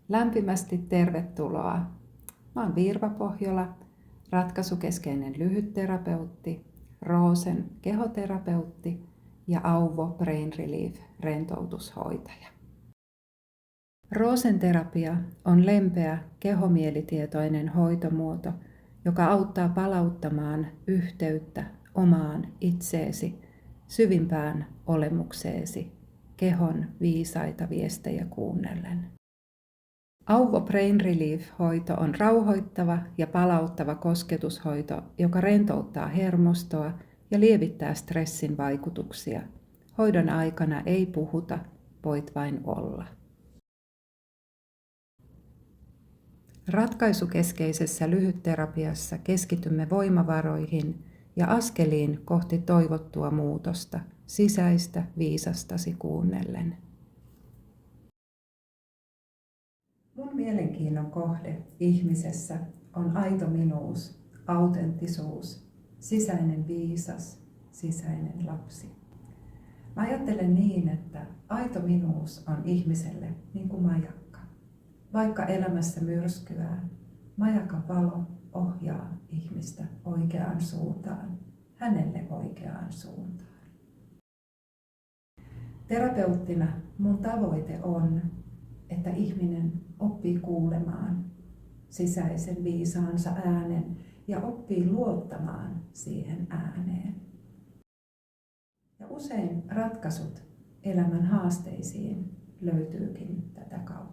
Lämpimästi tervetuloa. Mä oon Virva Pohjola, ratkaisukeskeinen lyhytterapeutti, Roosen kehoterapeutti ja Auvo Brain Relief rentoutushoitaja. Roosen terapia on lempeä kehomielitietoinen hoitomuoto, joka auttaa palauttamaan yhteyttä omaan itseesi, syvimpään olemukseesi, kehon viisaita viestejä kuunnellen. Auvo Brain Relief-hoito on rauhoittava ja palauttava kosketushoito, joka rentouttaa hermostoa ja lievittää stressin vaikutuksia. Hoidon aikana ei puhuta, voit vain olla. Ratkaisukeskeisessä lyhytterapiassa keskitymme voimavaroihin ja askeliin kohti toivottua muutosta, sisäistä viisastasi kuunnellen. Mun mielenkiinnon kohde ihmisessä on aito minuus, autenttisuus, sisäinen viisas, sisäinen lapsi. Mä ajattelen niin, että aito minuus on ihmiselle niin kuin majakka. Vaikka elämässä myrskyää, majakan valo ohjaa ihmistä oikeaan suuntaan, hänelle oikeaan suuntaan. Terapeuttina mun tavoite on, että ihminen oppii kuulemaan sisäisen viisaansa äänen ja oppii luottamaan siihen ääneen. Ja usein ratkaisut elämän haasteisiin löytyykin tätä kautta.